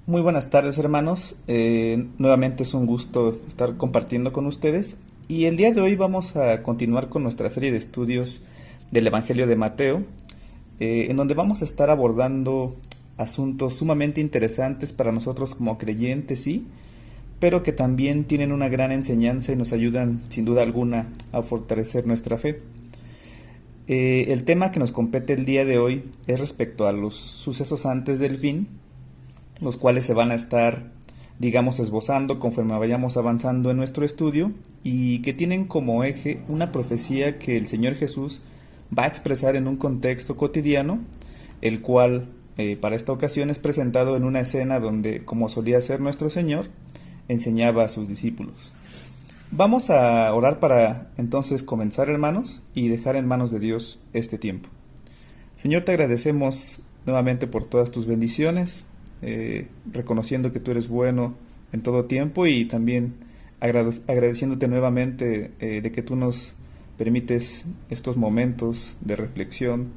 Muy buenas tardes, hermanos. Nuevamente es un gusto estar compartiendo con ustedes y el día de hoy vamos a continuar con nuestra serie de estudios del Evangelio de Mateo, en donde vamos a estar abordando asuntos sumamente interesantes para nosotros como creyentes, sí, pero que también tienen una gran enseñanza y nos ayudan sin duda alguna a fortalecer nuestra fe. El tema que nos compete el día de hoy es respecto a los sucesos antes del fin, los cuales se van a estar, digamos, esbozando conforme vayamos avanzando en nuestro estudio y que tienen como eje una profecía que el Señor Jesús va a expresar en un contexto cotidiano, el cual para esta ocasión es presentado en una escena donde, como solía hacer nuestro Señor, enseñaba a sus discípulos. Vamos a orar para entonces comenzar, hermanos, y dejar en manos de Dios este tiempo. Señor, te agradecemos nuevamente por todas tus bendiciones, reconociendo que tú eres bueno en todo tiempo y también agradeciéndote nuevamente de que tú nos permites estos momentos de reflexión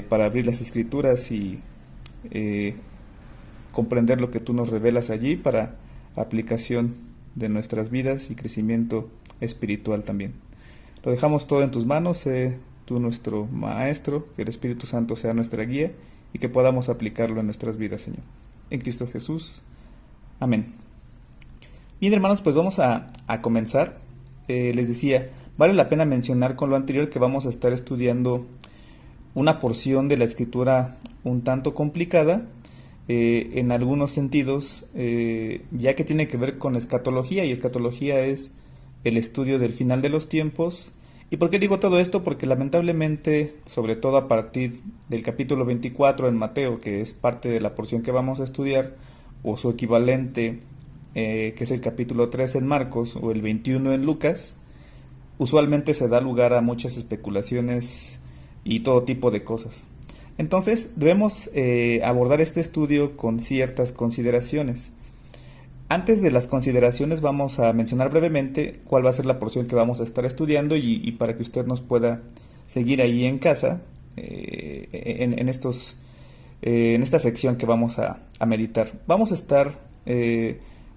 para abrir las escrituras y eh, comprender lo que tú nos revelas allí para aplicación de nuestras vidas y crecimiento espiritual también. Lo dejamos todo en tus manos, sé tú nuestro Maestro, que el Espíritu Santo sea nuestra guía y que podamos aplicarlo en nuestras vidas, Señor. En Cristo Jesús. Amén. Bien, hermanos, pues vamos a comenzar. Les decía, vale la pena mencionar con lo anterior que vamos a estar estudiando una porción de la escritura un tanto complicada, en algunos sentidos, ya que tiene que ver con escatología, y escatología es el estudio del final de los tiempos. ¿Y por qué digo todo esto? Porque lamentablemente, sobre todo a partir del capítulo 24 en Mateo, que es parte de la porción que vamos a estudiar, o su equivalente, que es el capítulo 3 en Marcos, o el 21 en Lucas, usualmente se da lugar a muchas especulaciones y todo tipo de cosas. Entonces debemos abordar este estudio con ciertas consideraciones. Antes de las consideraciones vamos a mencionar brevemente cuál va a ser la porción que vamos a estar estudiando y para que usted nos pueda seguir ahí en casa en esta sección que vamos a meditar. Vamos a estar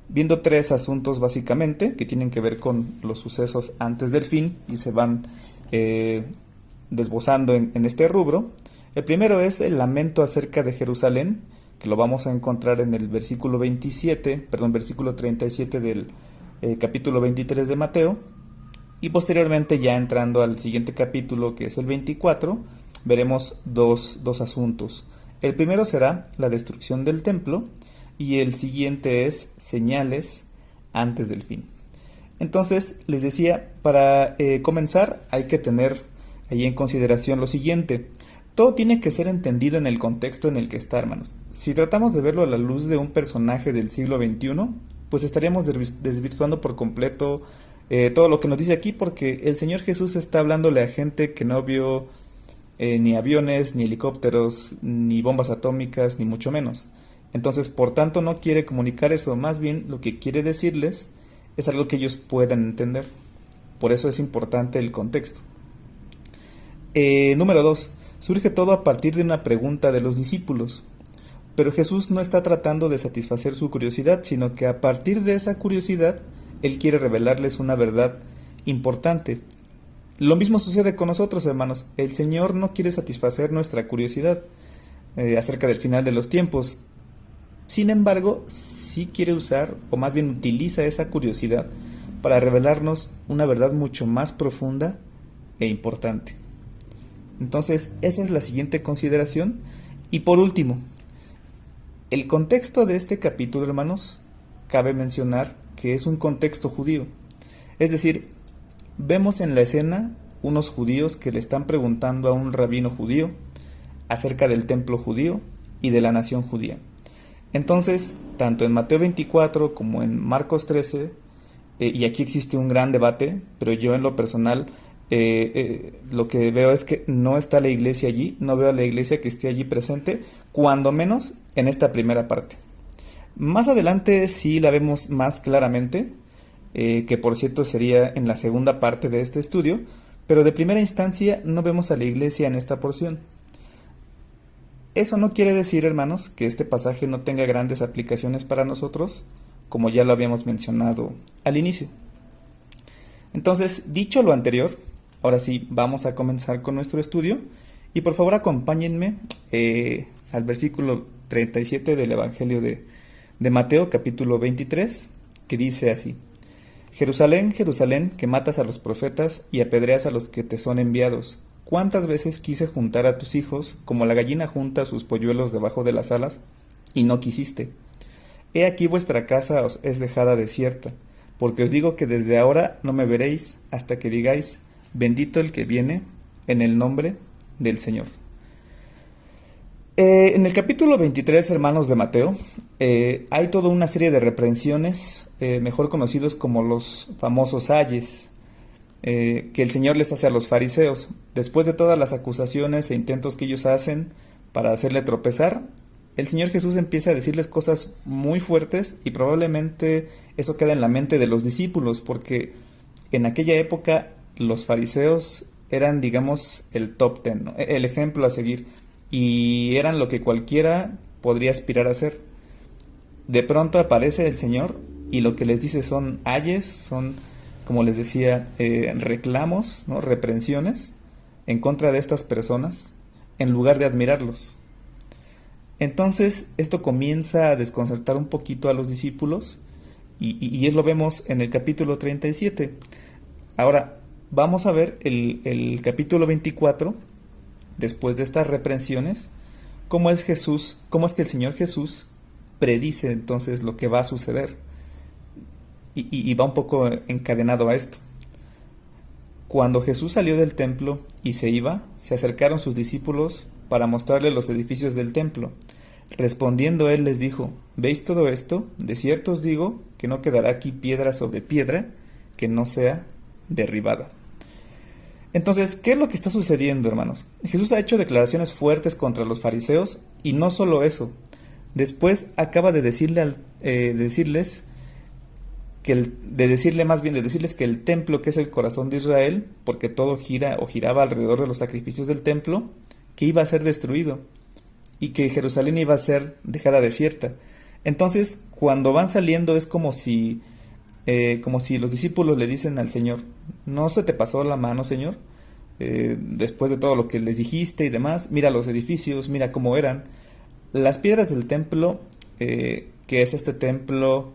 viendo tres asuntos básicamente que tienen que ver con los sucesos antes del fin y se van desbozando en este rubro. El primero es el lamento acerca de Jerusalén, que lo vamos a encontrar en el versículo 37 del capítulo 23 de Mateo. Y posteriormente, ya entrando al siguiente capítulo, que es el 24, veremos dos asuntos. El primero será la destrucción del templo y el siguiente es señales antes del fin. Entonces, les decía, para comenzar hay que tener ahí en consideración lo siguiente. Todo tiene que ser entendido en el contexto en el que está, hermanos. Si tratamos de verlo a la luz de un personaje del siglo XXI, pues estaríamos desvirtuando por completo todo lo que nos dice aquí, porque el Señor Jesús está hablándole a gente que no vio ni aviones, ni helicópteros, ni bombas atómicas, ni mucho menos. Entonces, por tanto, no quiere comunicar eso, más bien lo que quiere decirles es algo que ellos puedan entender. Por eso es importante el contexto. Número 2. Surge todo a partir de una pregunta de los discípulos. Pero Jesús no está tratando de satisfacer su curiosidad, sino que a partir de esa curiosidad, Él quiere revelarles una verdad importante. Lo mismo sucede con nosotros, hermanos. El Señor no quiere satisfacer nuestra curiosidad acerca del final de los tiempos. Sin embargo, sí quiere usar, o más bien utiliza esa curiosidad para revelarnos una verdad mucho más profunda e importante. Entonces, esa es la siguiente consideración. Y por último, el contexto de este capítulo, hermanos, cabe mencionar que es un contexto judío. Es decir, vemos en la escena unos judíos que le están preguntando a un rabino judío acerca del templo judío y de la nación judía. Entonces, tanto en Mateo 24 como en Marcos 13, y aquí existe un gran debate, pero yo en lo personal lo que veo es que no está la iglesia allí, no veo a la iglesia que esté allí presente, cuando menos en esta primera parte. Más adelante sí la vemos más claramente, que por cierto sería en la segunda parte de este estudio, pero de primera instancia no vemos a la iglesia en esta porción. Eso no quiere decir, hermanos, que este pasaje no tenga grandes aplicaciones para nosotros, como ya lo habíamos mencionado al inicio. Entonces, dicho lo anterior, ahora sí vamos a comenzar con nuestro estudio y por favor acompáñenme al versículo 37 del Evangelio de Mateo, capítulo 23, que dice así: Jerusalén, Jerusalén, que matas a los profetas y apedreas a los que te son enviados. ¿Cuántas veces quise juntar a tus hijos, como la gallina junta sus polluelos debajo de las alas, y no quisiste? He aquí vuestra casa os es dejada desierta, porque os digo que desde ahora no me veréis, hasta que digáis, bendito el que viene en el nombre del Señor. En el capítulo 23, hermanos de Mateo, hay toda una serie de reprensiones, mejor conocidos como los famosos ayes, que el Señor les hace a los fariseos. Después de todas las acusaciones e intentos que ellos hacen para hacerle tropezar, el Señor Jesús empieza a decirles cosas muy fuertes y probablemente eso queda en la mente de los discípulos, porque en aquella época los fariseos eran, digamos, el top ten, ¿no? El ejemplo a seguir, y eran lo que cualquiera podría aspirar a ser. De pronto aparece el Señor y lo que les dice son ayes, son, como les decía, reclamos, ¿no? Reprensiones en contra de estas personas, en lugar de admirarlos. Entonces esto comienza a desconcertar un poquito a los discípulos y lo vemos en el capítulo 37. Ahora vamos a ver el capítulo 24, después de estas reprensiones, cómo es que el Señor Jesús predice entonces lo que va a suceder y va un poco encadenado a esto. Cuando Jesús salió del templo y se iba, se acercaron sus discípulos para mostrarle los edificios del templo. Respondiendo él les dijo, ¿veis todo esto? De cierto os digo que no quedará aquí piedra sobre piedra que no sea derribada. Entonces, ¿qué es lo que está sucediendo, hermanos? Jesús ha hecho declaraciones fuertes contra los fariseos y no solo eso. Después acaba de decirles que el templo, que es el corazón de Israel, porque todo giraba alrededor de los sacrificios del templo, que iba a ser destruido y que Jerusalén iba a ser dejada desierta. Entonces, cuando van saliendo es como si los discípulos le dicen al Señor, ¿no se te pasó la mano, Señor? Después de todo lo que les dijiste y demás, mira los edificios, mira cómo eran. Las piedras del templo, que es este templo,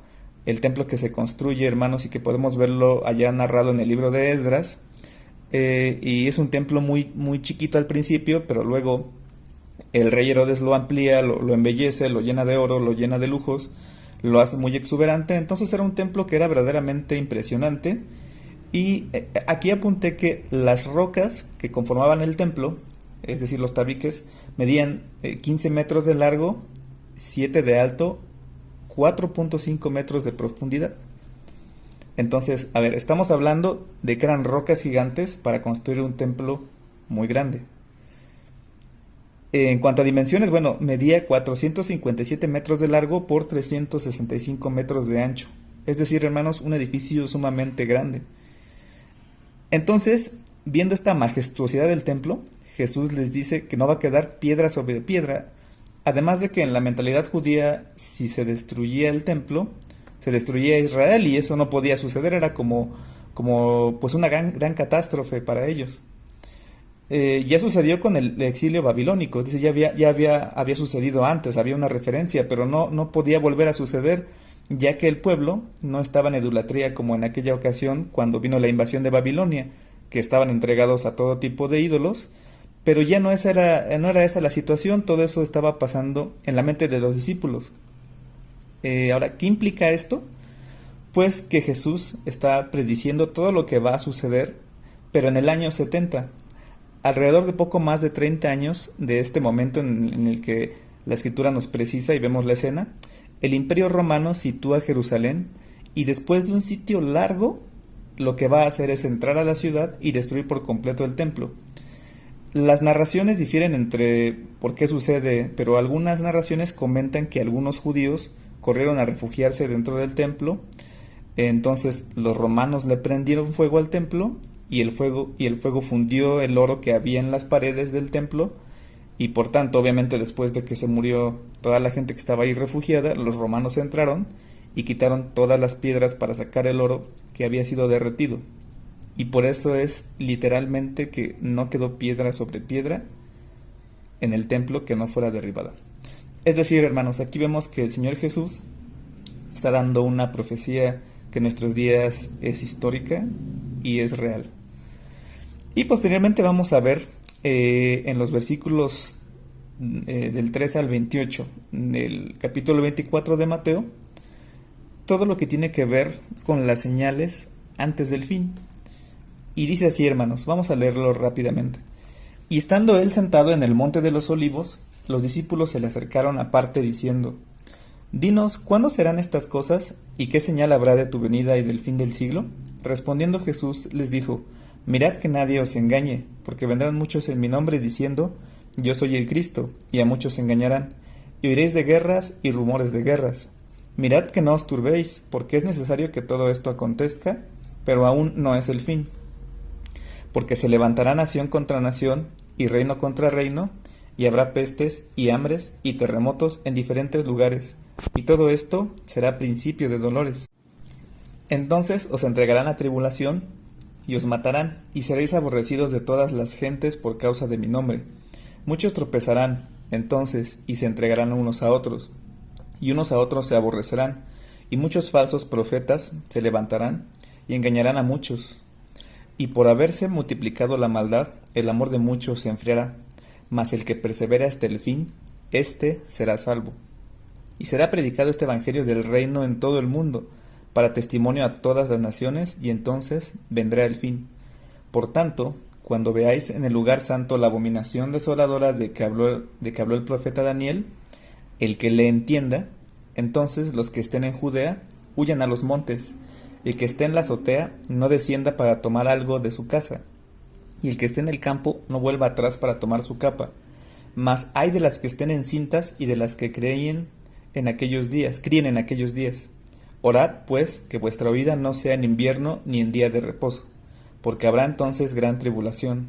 el templo que se construye, hermanos, y que podemos verlo allá narrado en el libro de Esdras, y es un templo muy, muy chiquito al principio, pero luego el rey Herodes lo amplía, lo embellece, lo llena de oro, lo llena de lujos, lo hace muy exuberante. Entonces era un templo que era verdaderamente impresionante. Y aquí apunté que las rocas que conformaban el templo, es decir, los tabiques, medían 15 metros de largo, 7 de alto, 4.5 metros de profundidad. Entonces, a ver, estamos hablando de que eran rocas gigantes para construir un templo muy grande. En cuanto a dimensiones, bueno, medía 457 metros de largo por 365 metros de ancho. Es decir, hermanos, un edificio sumamente grande. Entonces, viendo esta majestuosidad del templo, Jesús les dice que no va a quedar piedra sobre piedra. Además de que en la mentalidad judía, si se destruía el templo, se destruía Israel y eso no podía suceder, era como pues una gran catástrofe para ellos. Ya sucedió con el exilio babilónico, es decir, ya había sucedido antes, había una referencia, pero no podía volver a suceder, ya que el pueblo no estaba en idolatría como en aquella ocasión cuando vino la invasión de Babilonia, que estaban entregados a todo tipo de ídolos, pero ya no era esa la situación, todo eso estaba pasando en la mente de los discípulos. Ahora, ¿qué implica esto? Pues que Jesús está prediciendo todo lo que va a suceder, pero en el año 70. Alrededor de poco más de 30 años de este momento en el que la escritura nos precisa y vemos la escena, el Imperio Romano sitúa Jerusalén y después de un sitio largo, lo que va a hacer es entrar a la ciudad y destruir por completo el templo. Las narraciones difieren entre por qué sucede, pero algunas narraciones comentan que algunos judíos corrieron a refugiarse dentro del templo, entonces los romanos le prendieron fuego al templo y el fuego fundió el oro que había en las paredes del templo Y por tanto, obviamente, después de que se murió toda la gente que estaba ahí refugiada, los romanos entraron y quitaron todas las piedras para sacar el oro que había sido derretido. Y por eso es literalmente que no quedó piedra sobre piedra en el templo que no fuera derribada. Es decir, hermanos, aquí vemos que el Señor Jesús está dando una profecía que en nuestros días es histórica y es real. Y posteriormente vamos a ver en los versículos del 13 al 28 del capítulo 24 de Mateo todo lo que tiene que ver con las señales antes del fin. Y dice así, hermanos, vamos a leerlo rápidamente. Y estando él sentado en el monte de los olivos, los discípulos se le acercaron aparte diciendo: Dinos, ¿cuándo serán estas cosas? ¿Y qué señal habrá de tu venida y del fin del siglo? Respondiendo Jesús les dijo: Mirad que nadie os engañe, porque vendrán muchos en mi nombre diciendo: Yo soy el Cristo, y a muchos engañarán. Y oiréis de guerras y rumores de guerras. Mirad que no os turbéis, porque es necesario que todo esto acontezca, pero aún no es el fin. Porque se levantará nación contra nación, y reino contra reino, y habrá pestes, y hambres, y terremotos en diferentes lugares, y todo esto será principio de dolores. Entonces os entregarán a tribulación, y os matarán, y seréis aborrecidos de todas las gentes por causa de mi nombre. Muchos tropezarán, entonces, y se entregarán unos a otros, y unos a otros se aborrecerán, y muchos falsos profetas se levantarán, y engañarán a muchos. Y por haberse multiplicado la maldad, el amor de muchos se enfriará, mas el que persevera hasta el fin, éste será salvo. Y será predicado este evangelio del reino en todo el mundo, para testimonio a todas las naciones, y entonces vendrá el fin. Por tanto, cuando veáis en el lugar santo la abominación desoladora de que habló el profeta Daniel, el que le entienda, entonces los que estén en Judea huyan a los montes, y el que esté en la azotea no descienda para tomar algo de su casa, y el que esté en el campo no vuelva atrás para tomar su capa. Mas hay de las que estén encintas y de las que críen en aquellos días. Orad, pues, que vuestra huida no sea en invierno ni en día de reposo, porque habrá entonces gran tribulación,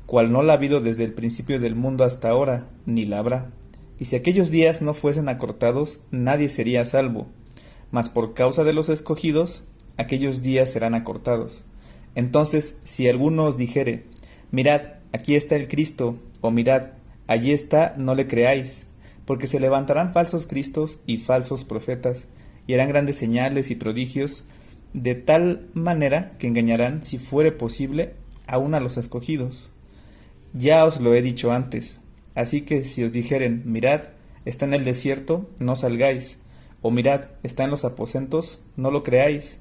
cual no la ha habido desde el principio del mundo hasta ahora, ni la habrá. Y si aquellos días no fuesen acortados, nadie sería salvo, mas por causa de los escogidos, aquellos días serán acortados. Entonces, si alguno os dijere: Mirad, aquí está el Cristo, o mirad, allí está, no le creáis, porque se levantarán falsos cristos y falsos profetas, y harán grandes señales y prodigios, de tal manera que engañarán, si fuere posible, aun a los escogidos. Ya os lo he dicho antes. Así que si os dijeren: Mirad, está en el desierto, no salgáis, o mirad, está en los aposentos, no lo creáis,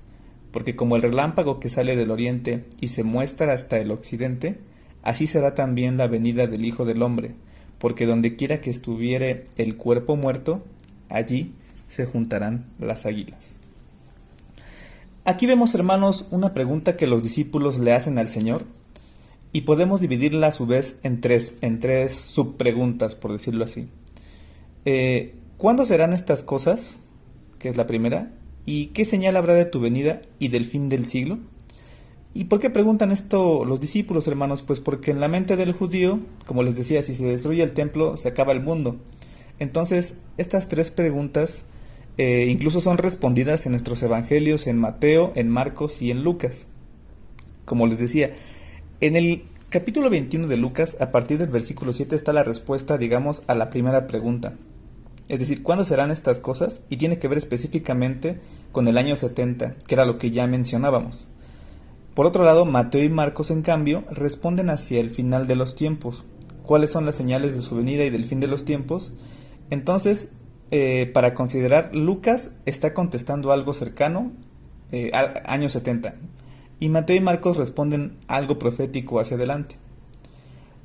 porque como el relámpago que sale del oriente y se muestra hasta el occidente, así será también la venida del Hijo del Hombre, porque donde quiera que estuviere el cuerpo muerto, allí se juntarán las águilas. Aquí vemos, hermanos, una pregunta que los discípulos le hacen al Señor, y podemos dividirla a su vez en tres subpreguntas, por decirlo así. ¿Cuándo serán estas cosas? Que es la primera. ¿Y qué señal habrá de tu venida y del fin del siglo? ¿Y por qué preguntan esto los discípulos, hermanos? Pues porque en la mente del judío, como les decía, si se destruye el templo, se acaba el mundo. Entonces, estas tres preguntas incluso son respondidas en nuestros evangelios, en Mateo, en Marcos y en Lucas. Como les decía, en el capítulo 21 de Lucas, a partir del versículo 7, está la respuesta, digamos, a la primera pregunta. Es decir, ¿cuándo serán estas cosas? Y tiene que ver específicamente con el año 70, que era lo que ya mencionábamos. Por otro lado, Mateo y Marcos, en cambio, responden hacia el final de los tiempos. ¿Cuáles son las señales de su venida y del fin de los tiempos? Entonces, para considerar, Lucas está contestando algo cercano al año 70. Y Mateo y Marcos responden algo profético hacia adelante.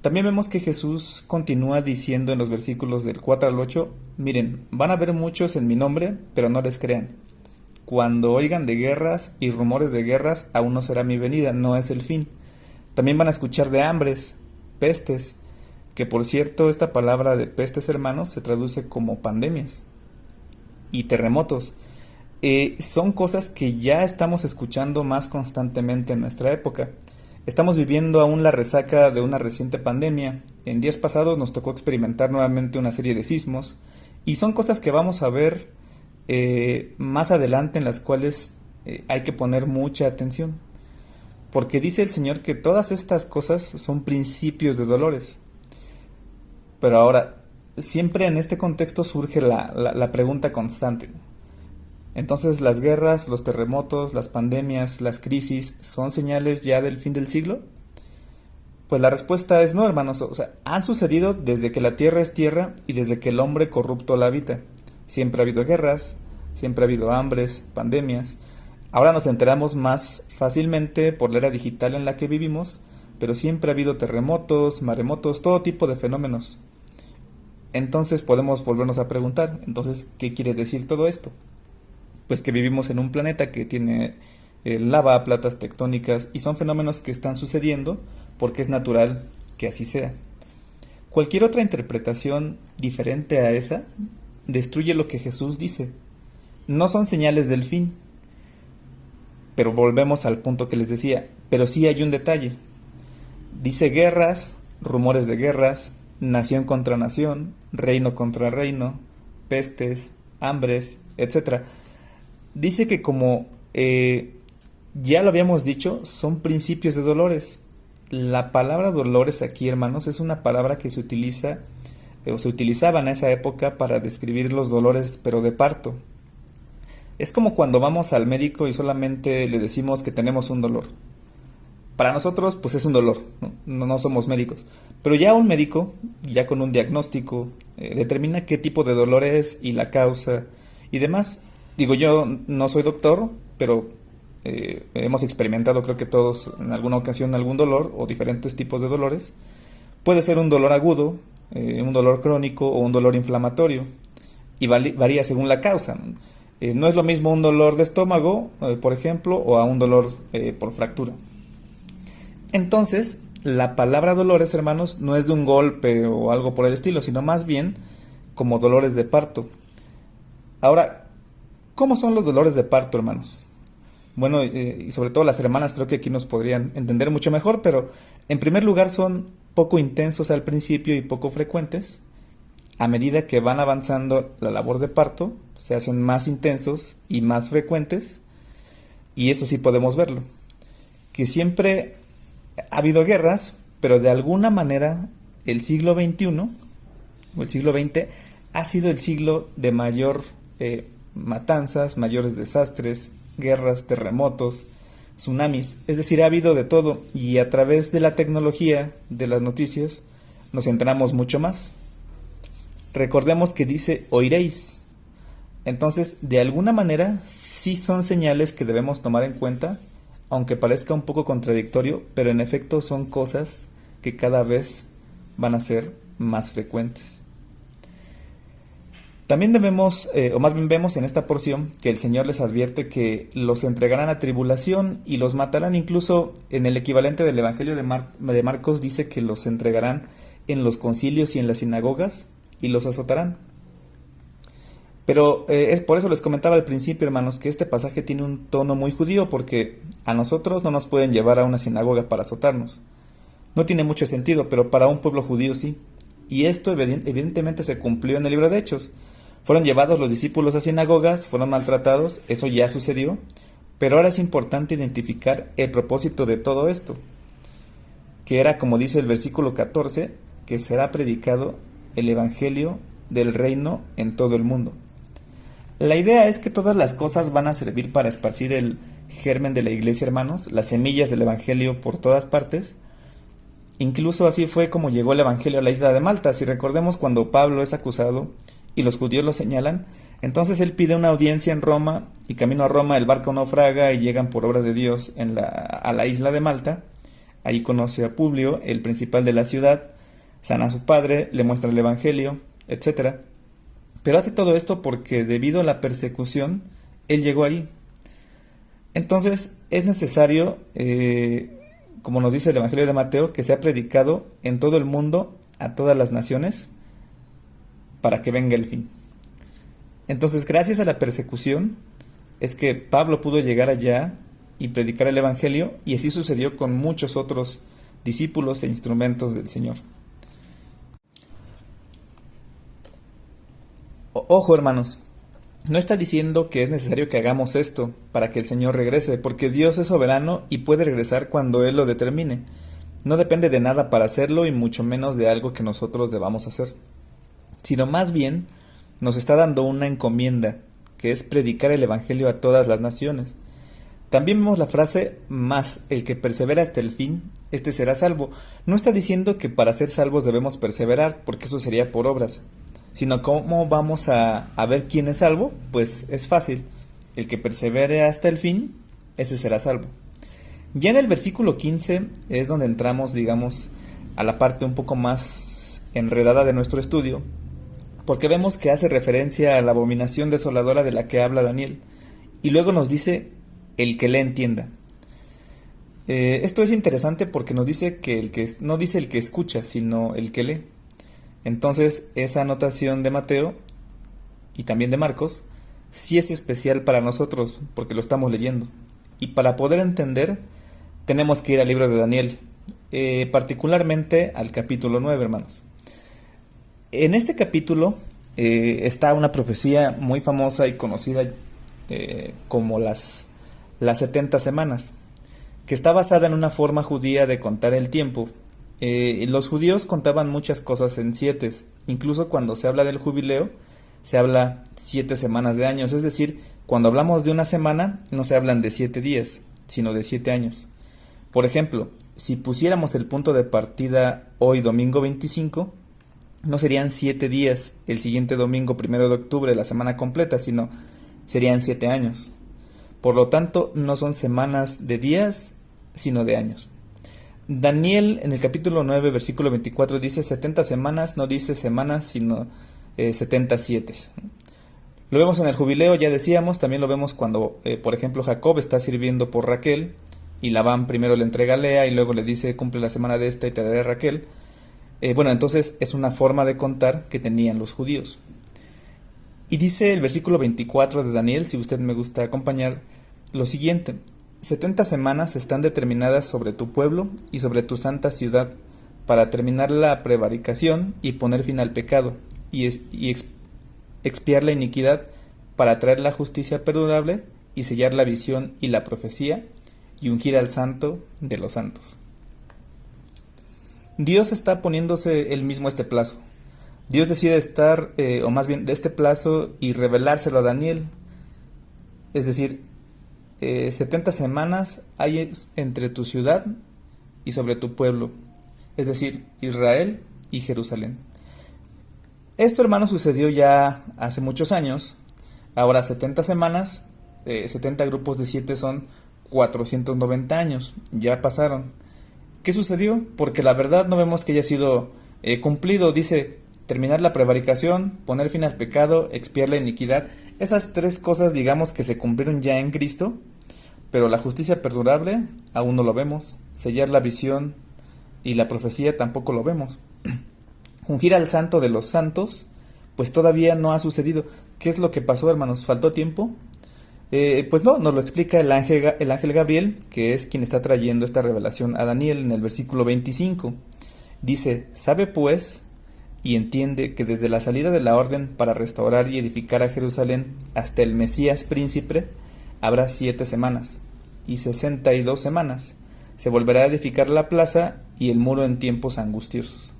También vemos que Jesús continúa diciendo en los versículos del 4 al 8, miren, van a haber muchos en mi nombre, pero no les crean. Cuando oigan de guerras y rumores de guerras, aún no será mi venida, no es el fin. También van a escuchar de hambres, pestes, que por cierto esta palabra de pestes, hermanos, se traduce como pandemias, y terremotos. Son cosas que ya estamos escuchando más constantemente en nuestra época. Estamos viviendo aún la resaca de una reciente pandemia. En días pasados nos tocó experimentar nuevamente una serie de sismos y son cosas que vamos a ver más adelante en las cuales hay que poner mucha atención. Porque dice el Señor que todas estas cosas son principios de dolores. Pero ahora, siempre en este contexto surge la pregunta constante. Entonces, ¿las guerras, los terremotos, las pandemias, las crisis son señales ya del fin del siglo? Pues la respuesta es no, hermanos. O sea, han sucedido desde que la tierra es tierra y desde que el hombre corrupto la habita. Siempre ha habido guerras, siempre ha habido hambres, pandemias. Ahora nos enteramos más fácilmente por la era digital en la que vivimos, pero siempre ha habido terremotos, maremotos, todo tipo de fenómenos. Entonces podemos volvernos a preguntar, entonces, ¿qué quiere decir todo esto? Pues que vivimos en un planeta que tiene lava, placas tectónicas y son fenómenos que están sucediendo porque es natural que así sea. Cualquier otra interpretación diferente a esa destruye lo que Jesús dice. No son señales del fin, pero volvemos al punto que les decía, pero sí hay un detalle. Dice guerras, rumores de guerras, nación contra nación, reino contra reino, pestes, hambres, etcétera. Dice que como ya lo habíamos dicho, son principios de dolores. La palabra dolores aquí, hermanos, es una palabra que se utiliza o se utilizaba en esa época para describir los dolores, pero de parto. Es como cuando vamos al médico y solamente le decimos que tenemos un dolor. Para nosotros, pues es un dolor, ¿no? No somos médicos. Pero ya un médico, ya con un diagnóstico, determina qué tipo de dolor es y la causa y demás. Digo, yo no soy doctor, pero hemos experimentado, creo que todos, en alguna ocasión, algún dolor o diferentes tipos de dolores. Puede ser un dolor agudo, un dolor crónico o un dolor inflamatorio. Y varía según la causa, ¿no? No es lo mismo un dolor de estómago, por ejemplo, o a un dolor por fractura. Entonces, la palabra dolores, hermanos, no es de un golpe o algo por el estilo, sino más bien como dolores de parto. Ahora, ¿cómo son los dolores de parto, hermanos? Bueno, y sobre todo las hermanas creo que aquí nos podrían entender mucho mejor, pero en primer lugar son poco intensos al principio y poco frecuentes. A medida que van avanzando la labor de parto, se hacen más intensos y más frecuentes, y eso sí podemos verlo. Que siempre ha habido guerras, pero de alguna manera el siglo XXI o el siglo XX ha sido el siglo de mayor matanzas, mayores desastres, guerras, terremotos, tsunamis. Es decir, ha habido de todo y a través de la tecnología, de las noticias, nos enteramos mucho más. Recordemos que dice oiréis. Entonces, de alguna manera, sí son señales que debemos tomar en cuenta, aunque parezca un poco contradictorio, pero en efecto son cosas que cada vez van a ser más frecuentes. También debemos, o más bien vemos en esta porción, que el Señor les advierte que los entregarán a tribulación y los matarán. Incluso en el equivalente del Evangelio de Marcos dice que los entregarán en los concilios y en las sinagogas y los azotarán. Pero es por eso les comentaba al principio, hermanos, que este pasaje tiene un tono muy judío, porque a nosotros no nos pueden llevar a una sinagoga para azotarnos. No tiene mucho sentido, pero para un pueblo judío sí. Y esto evidentemente se cumplió en el libro de Hechos. Fueron llevados los discípulos a sinagogas, fueron maltratados, eso ya sucedió, pero ahora es importante identificar el propósito de todo esto, que era, como dice el versículo 14, que será predicado el evangelio del reino en todo el mundo. La idea es que todas las cosas van a servir para esparcir el germen de la iglesia, hermanos, las semillas del evangelio por todas partes. Incluso así fue como llegó el evangelio a la isla de Malta. Si recordemos cuando Pablo es acusado y los judíos lo señalan, entonces él pide una audiencia en Roma y camino a Roma el barco naufraga y llegan por obra de Dios a la isla de Malta. Ahí conoce a Publio, el principal de la ciudad, sana a su padre, le muestra el evangelio, etcétera. Pero hace todo esto porque debido a la persecución, él llegó ahí. Entonces es necesario, como nos dice el Evangelio de Mateo, que sea predicado en todo el mundo, a todas las naciones, para que venga el fin. Entonces, gracias a la persecución, es que Pablo pudo llegar allá y predicar el Evangelio, y así sucedió con muchos otros discípulos e instrumentos del Señor. Ojo, hermanos, no está diciendo que es necesario que hagamos esto para que el Señor regrese, porque Dios es soberano y puede regresar cuando Él lo determine. No depende de nada para hacerlo y mucho menos de algo que nosotros debamos hacer, sino más bien nos está dando una encomienda, que es predicar el Evangelio a todas las naciones. También vemos la frase, más el que persevera hasta el fin, este será salvo. No está diciendo que para ser salvos debemos perseverar, porque eso sería por obras, sino cómo vamos a ver quién es salvo. Pues es fácil, el que persevere hasta el fin, ese será salvo. Ya en el versículo 15 es donde entramos, digamos, a la parte un poco más enredada de nuestro estudio, porque vemos que hace referencia a la abominación desoladora de la que habla Daniel, y luego nos dice el que le entienda. Esto es interesante porque nos dice que no dice el que escucha, sino el que lee. Entonces esa anotación de Mateo y también de Marcos sí es especial para nosotros porque lo estamos leyendo, y para poder entender tenemos que ir al libro de Daniel, particularmente al capítulo 9, hermanos. En este capítulo está una profecía muy famosa y conocida como las 70 semanas, que está basada en una forma judía de contar el tiempo. Los judíos contaban muchas cosas en 7, incluso cuando se habla del jubileo, se habla 7 semanas de años, es decir, cuando hablamos de una semana no se hablan de 7 días, sino de 7 años. Por ejemplo, si pusiéramos el punto de partida hoy domingo 25, no serían 7 días el siguiente domingo 1 de octubre, la semana completa, sino serían 7 años. Por lo tanto, no son semanas de días, sino de años. Daniel en el capítulo 9, versículo 24 dice 70 semanas, no dice semanas, sino 77. Lo vemos en el jubileo, ya decíamos, también lo vemos cuando, por ejemplo, Jacob está sirviendo por Raquel, y Labán primero le entrega a Lea y luego le dice cumple la semana de esta y te daré a Raquel. Bueno, entonces es una forma de contar que tenían los judíos. Y dice el versículo 24 de Daniel, si usted me gusta acompañar, lo siguiente: 70 semanas están determinadas sobre tu pueblo y sobre tu santa ciudad, para terminar la prevaricación y poner fin al pecado, y expiar la iniquidad, para traer la justicia perdurable y sellar la visión y la profecía, y ungir al santo de los santos. Dios está poniéndose él mismo este plazo. Dios decide estar, o más bien de este plazo, y revelárselo a Daniel. Es decir, 70 semanas hay entre tu ciudad y sobre tu pueblo, es decir, Israel y Jerusalén. Esto, hermano, sucedió ya hace muchos años. Ahora 70 semanas, 70 grupos de 7 son 490 años, ya pasaron. ¿Qué sucedió? Porque la verdad no vemos que haya sido cumplido. Dice terminar la prevaricación, poner fin al pecado, expiar la iniquidad. Esas 3 cosas, digamos, que se cumplieron ya en Cristo, pero la justicia perdurable aún no lo vemos. Sellar la visión y la profecía tampoco lo vemos. Ungir al santo de los santos, pues todavía no ha sucedido. ¿Qué es lo que pasó, hermanos? ¿Faltó tiempo? Pues no, nos lo explica el ángel Gabriel, que es quien está trayendo esta revelación a Daniel en el versículo 25. Dice: sabe pues y entiende que desde la salida de la orden para restaurar y edificar a Jerusalén hasta el Mesías príncipe habrá 7 semanas y 62 semanas. Se volverá a edificar la plaza y el muro en tiempos angustiosos.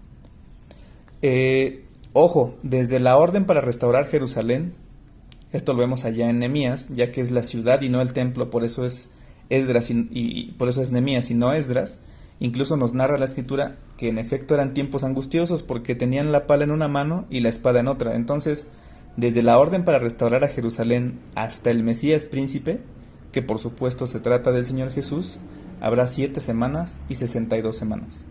Ojo, desde la orden para restaurar Jerusalén, esto lo vemos allá en Nehemías, ya que es la ciudad y no el templo, por eso es Esdras y por eso es Nehemías y no Esdras. Incluso nos narra la escritura que en efecto eran tiempos angustiosos porque tenían la pala en una mano y la espada en otra. Entonces, desde la orden para restaurar a Jerusalén hasta el Mesías príncipe, que por supuesto se trata del Señor Jesús, habrá 7 semanas y 62 semanas.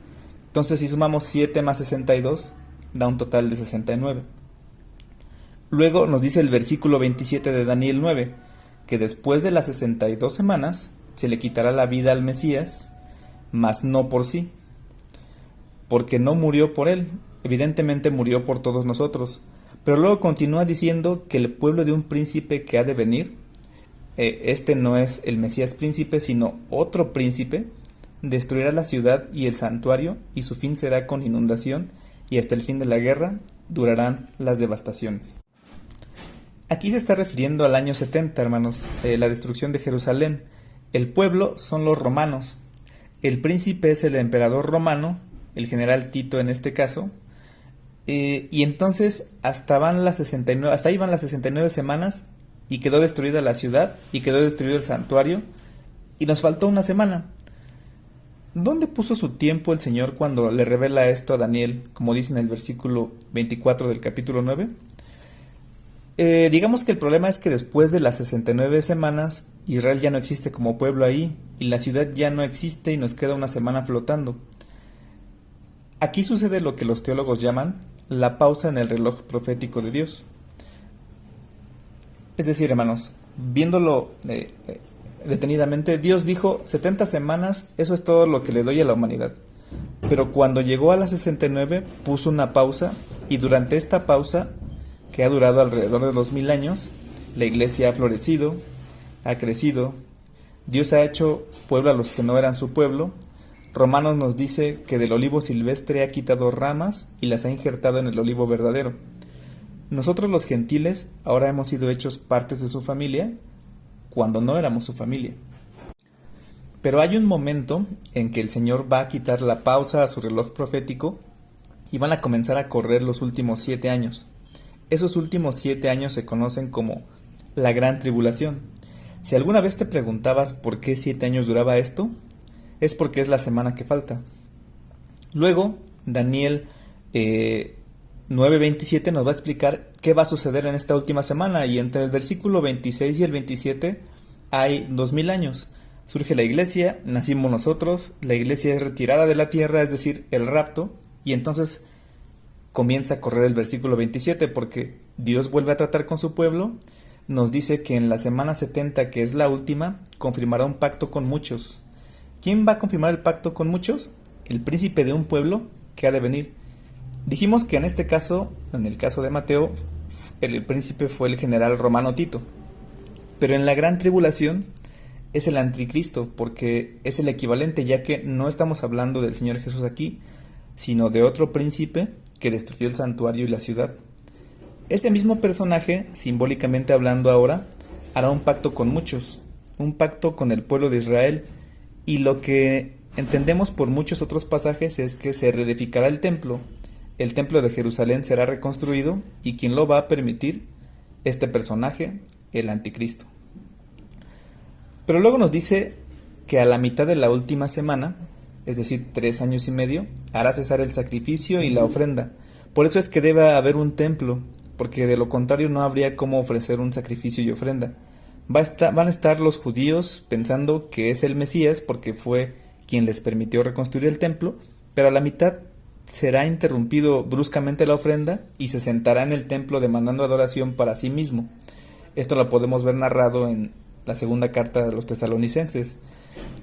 Entonces, si sumamos 7 más 62, da un total de 69. Luego nos dice el versículo 27 de Daniel 9, que después de las 62 semanas se le quitará la vida al Mesías, mas no por sí, porque no murió por él, evidentemente murió por todos nosotros. Pero luego continúa diciendo que el pueblo de un príncipe que ha de venir, este no es el Mesías príncipe, sino otro príncipe, destruirá la ciudad y el santuario, y su fin será con inundación, y hasta el fin de la guerra durarán las devastaciones. Aquí se está refiriendo al año 70, hermanos, la destrucción de Jerusalén. El pueblo son los romanos. El príncipe es el emperador romano, el general Tito en este caso. Y entonces hasta ahí van las 69 semanas y quedó destruida la ciudad y quedó destruido el santuario y nos faltó una semana. ¿Dónde puso su tiempo el Señor cuando le revela esto a Daniel, como dice en el versículo 24 del capítulo 9? Digamos que el problema es que después de las 69 semanas, Israel ya no existe como pueblo ahí, y la ciudad ya no existe y nos queda una semana flotando. Aquí sucede lo que los teólogos llaman la pausa en el reloj profético de Dios. Es decir, hermanos, viéndolo detenidamente, Dios dijo, 70 semanas, eso es todo lo que le doy a la humanidad. Pero cuando llegó a las 69, puso una pausa, y durante esta pausa, que ha durado alrededor de 2000 años, la iglesia ha florecido, ha crecido, Dios ha hecho pueblo a los que no eran su pueblo. Romanos nos dice que del olivo silvestre ha quitado ramas y las ha injertado en el olivo verdadero. Nosotros los gentiles ahora hemos sido hechos partes de su familia cuando no éramos su familia. Pero hay un momento en que el Señor va a quitar la pausa a su reloj profético y van a comenzar a correr los últimos 7 años. Esos últimos 7 años se conocen como la Gran Tribulación. Si alguna vez te preguntabas por qué 7 años duraba esto, es porque es la semana que falta. Luego, Daniel 9:27 nos va a explicar qué va a suceder en esta última semana, y entre el versículo 26 y el 27 hay 2000 años. Surge la iglesia, nacimos nosotros, la iglesia es retirada de la tierra, es decir, el rapto, y entonces comienza a correr el versículo 27 porque Dios vuelve a tratar con su pueblo, nos dice que en la semana 70, que es la última, confirmará un pacto con muchos. ¿Quién va a confirmar el pacto con muchos? El príncipe de un pueblo que ha de venir. Dijimos que en este caso, en el caso de Mateo, el príncipe fue el general romano Tito. Pero en la gran tribulación es el anticristo, porque es el equivalente, ya que no estamos hablando del Señor Jesús aquí, sino de otro príncipe que destruyó el santuario y la ciudad. Ese mismo personaje, simbólicamente hablando ahora, hará un pacto con muchos, un pacto con el pueblo de Israel, y lo que entendemos por muchos otros pasajes es que se reedificará el templo de Jerusalén será reconstruido, y quien lo va a permitir, este personaje, el anticristo. Pero luego nos dice que a la mitad de la última semana, es decir, 3 años y medio, hará cesar el sacrificio y la ofrenda. Por eso es que debe haber un templo, porque de lo contrario no habría cómo ofrecer un sacrificio y ofrenda. Van a estar los judíos pensando que es el Mesías porque fue quien les permitió reconstruir el templo, pero a la mitad será interrumpido bruscamente la ofrenda y se sentará en el templo demandando adoración para sí mismo. Esto lo podemos ver narrado en la segunda carta de los Tesalonicenses.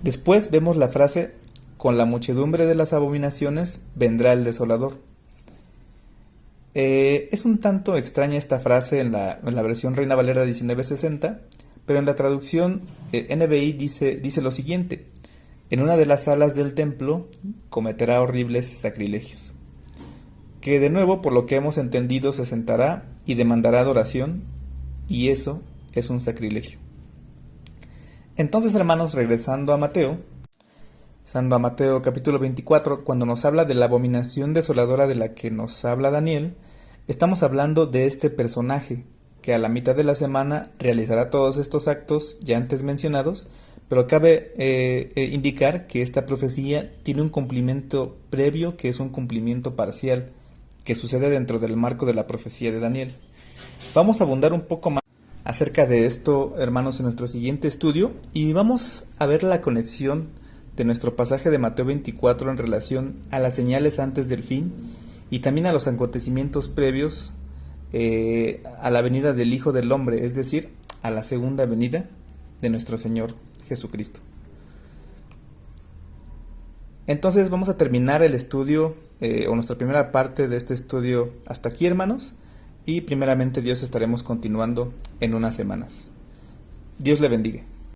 Después vemos la frase: con la muchedumbre de las abominaciones vendrá el desolador. Es un tanto extraña esta frase en la versión Reina Valera 1960, pero en la traducción NBI dice lo siguiente: en una de las salas del templo cometerá horribles sacrilegios. Que de nuevo, por lo que hemos entendido, se sentará y demandará adoración, y eso es un sacrilegio. Entonces, hermanos, regresando a Mateo capítulo 24, cuando nos habla de la abominación desoladora de la que nos habla Daniel, estamos hablando de este personaje que a la mitad de la semana realizará todos estos actos ya antes mencionados, pero cabe indicar que esta profecía tiene un cumplimiento previo, que es un cumplimiento parcial, que sucede dentro del marco de la profecía de Daniel. Vamos a abundar un poco más acerca de esto, hermanos, en nuestro siguiente estudio, y vamos a ver la conexión de nuestro pasaje de Mateo 24 en relación a las señales antes del fin y también a los acontecimientos previos a la venida del Hijo del Hombre, es decir, a la segunda venida de nuestro Señor Jesucristo. Entonces vamos a terminar el estudio o nuestra primera parte de este estudio hasta aquí, hermanos, y primeramente Dios estaremos continuando en unas semanas. Dios le bendiga.